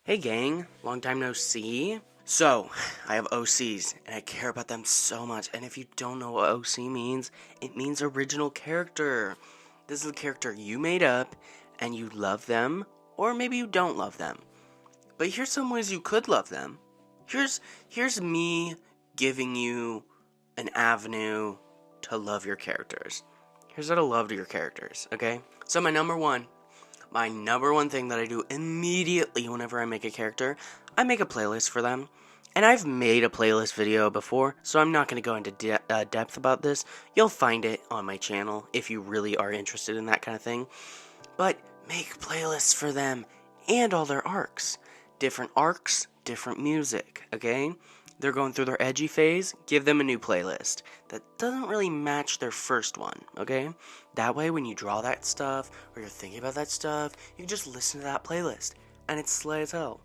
Hey gang, long time no see. So, I have OCs, and I care about them so much, and if you don't know what OC means, it means original character. This is a character you made up, and you love them, or maybe you don't love them. But here's some ways you could love them. Here's me giving you an avenue to love your characters. Here's how to love your characters, okay? So my number one thing that I do immediately whenever I make a character, I make a playlist for them. And I've made a playlist video before, so I'm not going to go into depth about this. You'll find it on my channel if you really are interested in that kind of thing. But make playlists for them and all their arcs. Different arcs, different music, okay? They're going through their edgy phase, give them a new playlist that doesn't really match their first one, okay? That way, when you draw that stuff, or you're thinking about that stuff, you can just listen to that playlist, and it's slay as hell.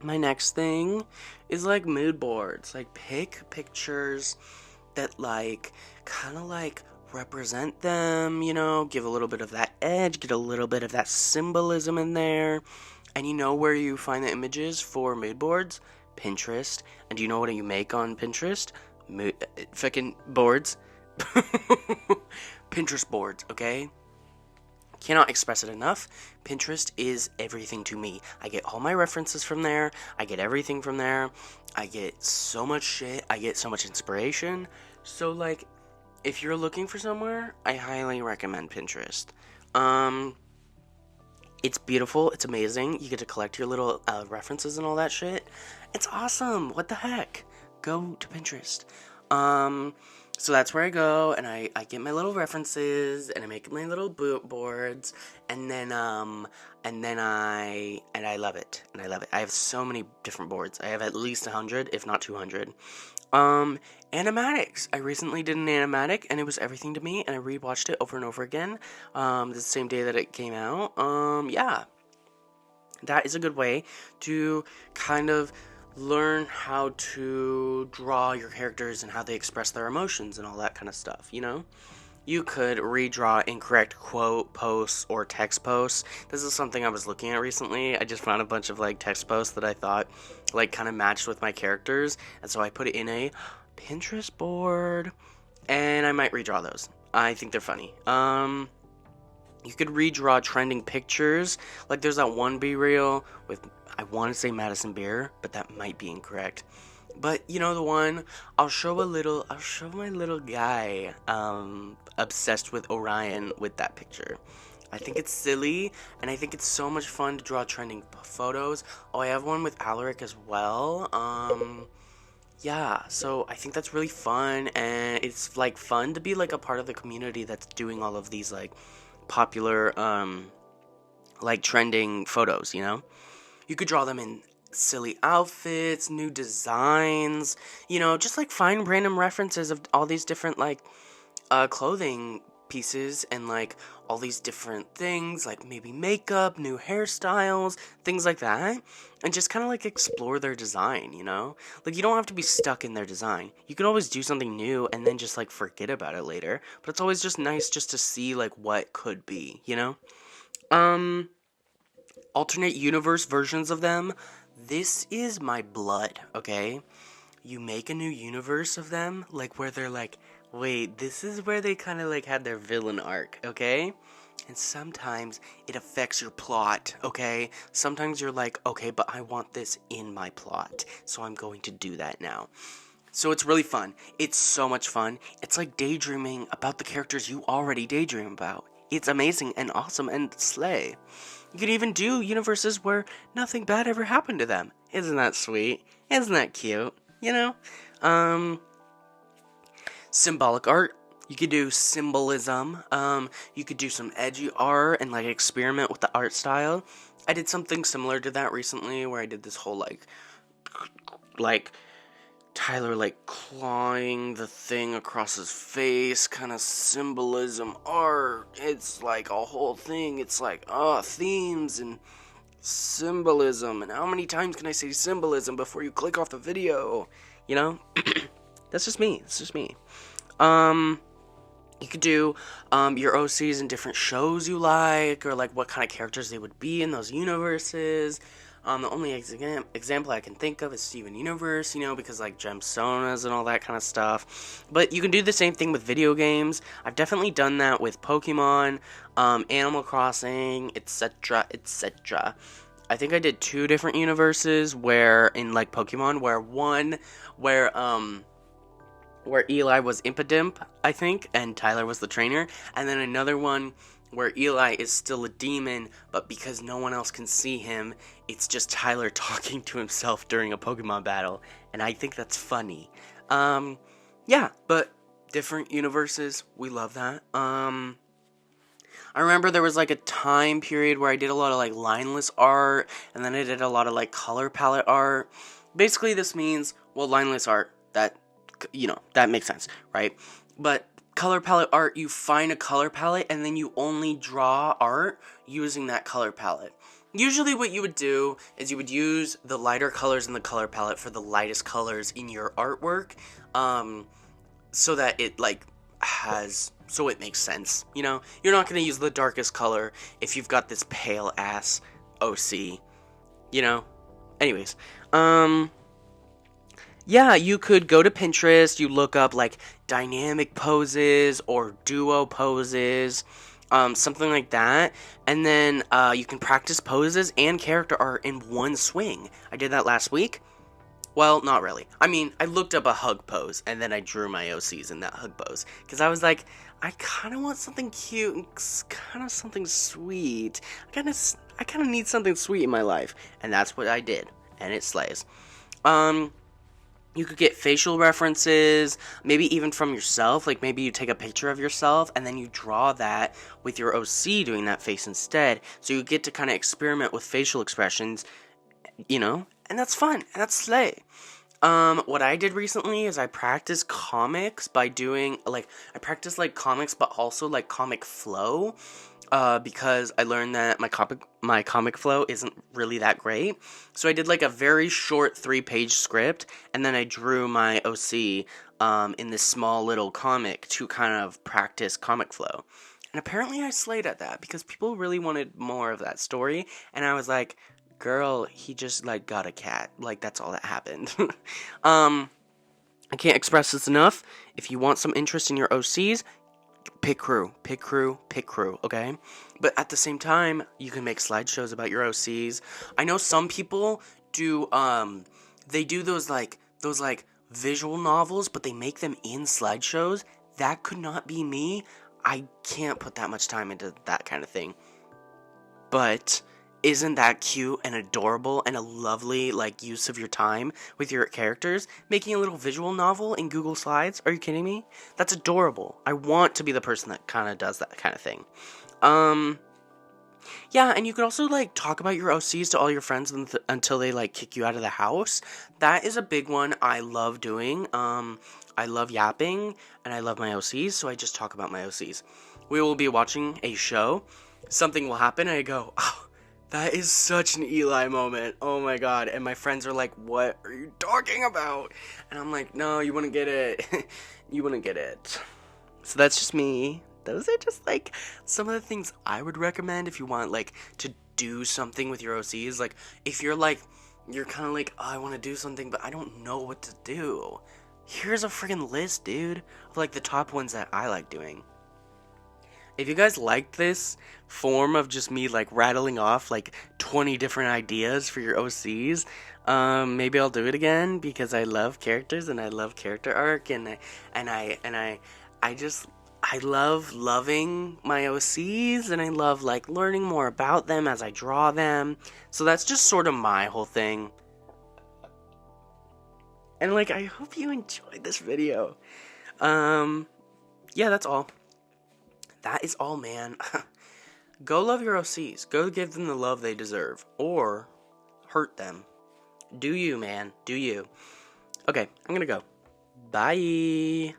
My next thing is, like, mood boards. Like, pick pictures that, like, kind of, like, represent them, you know? Give a little bit of that edge, get a little bit of that symbolism in there. And you know where you find the images for mood boards? Pinterest. And do you know what you make on Pinterest? Fucking boards. Pinterest boards, okay? Cannot express it enough. Pinterest is everything to me. I get all my references from there. I get everything from there. I get so much shit. I get so much inspiration. So, like, if you're looking for somewhere, I highly recommend Pinterest. It's beautiful. It's amazing. You get to collect your little references and all that shit. It's awesome. What the heck? Go to Pinterest. So that's where I go, and I get my little references, and I make my little boards, and then I love it, and I love it. I have so many different boards. I have at least 100, if not 200. Animatics. I recently did an animatic, and it was everything to me, and I rewatched it over and over again, the same day that it came out. Yeah. That is a good way to kind of learn how to draw your characters and how they express their emotions and all that kind of stuff, you know? You could redraw incorrect quote posts or text posts. This is something I was looking at recently. I just found a bunch of, like, text posts that I thought, like, kind of matched with my characters, and so I put it in a Pinterest board, and I might redraw those. I think they're funny. You could redraw trending pictures. Like, there's that one B-reel with, I want to say Madison Beer, but that might be incorrect. But, you know the one, I'll show my little guy, obsessed with Orion with that picture. I think it's silly, and I think it's so much fun to draw trending photos. Oh, I have one with Alaric as well. Yeah, so I think that's really fun, and it's, like, fun to be, like, a part of the community that's doing all of these, like, popular, like, trending photos, you know? You could draw them in silly outfits, new designs, you know, just, like, find random references of all these different, like, clothing pieces and, like, all these different things, like maybe makeup, new hairstyles, things like that, and just kind of, like, explore their design, you know? Like, you don't have to be stuck in their design. You can always do something new and then just, like, forget about it later, but it's always just nice just to see, like, what could be, you know? Alternate universe versions of them. This is my blood, okay? You make a new universe of them, like, where they're like, wait, this is where they kind of, like, had their villain arc, okay? And sometimes it affects your plot, okay? Sometimes you're like, okay, but I want this in my plot, so I'm going to do that now. So it's really fun. It's so much fun. It's like daydreaming about the characters you already daydream about. It's amazing and awesome and slay. You could even do universes where nothing bad ever happened to them. Isn't that sweet? Isn't that cute? You know? Symbolic art. You could do symbolism. You could do some edgy art and, like, experiment with the art style. I did something similar to that recently where I did this whole, like, Tyler, like, clawing the thing across his face, kind of symbolism art. It's like a whole thing. It's like, themes and symbolism. And how many times can I say symbolism before you click off the video? You know? That's just me. It's just me. You could do your OCs in different shows you like, or like what kind of characters they would be in those universes. The only example I can think of is Steven Universe, because like gemstones and all that kind of stuff. But you can do the same thing with video games. I've definitely done that with Pokemon, Animal Crossing, etc., etc. I think I did 2 different universes where in like Pokemon, where Eli was Impidimp, I think, and Tyler was the trainer, and then another one where Eli is still a demon, but because no one else can see him, it's just Tyler talking to himself during a Pokemon battle, and I think that's funny. Yeah, but different universes, we love that. I remember there was like a time period where I did a lot of like lineless art, and then I did a lot of like color palette art. Basically, this means, well, lineless art, that makes sense, right? But color palette art, you find a color palette and then you only draw art using that color palette. Usually what you would do is you would use the lighter colors in the color palette for the lightest colors in your artwork, so that it so it makes sense, You're not going to use the darkest color if you've got this pale ass OC, Anyways, yeah, you could go to Pinterest, you look up, like, dynamic poses or duo poses, something like that, and then you can practice poses and character art in one swing. I did that last week. Well, not really. I mean, I looked up a hug pose, and then I drew my OCs in that hug pose, because I was like, I kind of want something cute and kind of something sweet. I kind of need something sweet in my life, and that's what I did, and it slays. You could get facial references, maybe even from yourself, like maybe you take a picture of yourself and then you draw that with your OC doing that face instead, so you get to kind of experiment with facial expressions, and that's fun, and that's slay. What I did recently is I practiced comics by doing, I practiced, comics, but also, comic flow, because I learned that my comic flow isn't really that great. So I did a very short 3-page script, and then I drew my OC in this small little comic to kind of practice comic flow. And apparently I slayed at that because people really wanted more of that story, and I was like, girl, he just got a cat. That's all that happened. I can't express this enough. If you want some interest in your OCs, pick crew, okay? But at the same time, you can make slideshows about your OCs. I know some people do, they do those visual novels, but they make them in slideshows. That could not be me. I can't put that much time into that kind of thing. But isn't that cute and adorable and a lovely, use of your time with your characters? Making a little visual novel in Google Slides? Are you kidding me? That's adorable. I want to be the person that kind of does that kind of thing. Yeah, and you could also, talk about your OCs to all your friends until they, kick you out of the house. That is a big one I love doing. I love yapping, and I love my OCs, so I just talk about my OCs. We will be watching a show. Something will happen, and I go, oh, that is such an Eli moment. Oh my god. And my friends are like, what are you talking about? And I'm like, no, you wouldn't get it. You wouldn't get it. So that's just me. Those are just some of the things I would recommend if you want to do something with your OCs. If you're you're kind of oh, I want to do something, but I don't know what to do. Here's a freaking list, dude, of the top ones that I like doing. If you guys liked this form of just me rattling off 20 different ideas for your OCs, maybe I'll do it again because I love characters and I love character arc and I love loving my OCs and I love learning more about them as I draw them. So that's just sort of my whole thing. And I hope you enjoyed this video. Yeah, that's all. That is all, man. Go love your OCs. Go give them the love they deserve. Or hurt them. Do you, man. Do you. Okay, I'm gonna go. Bye.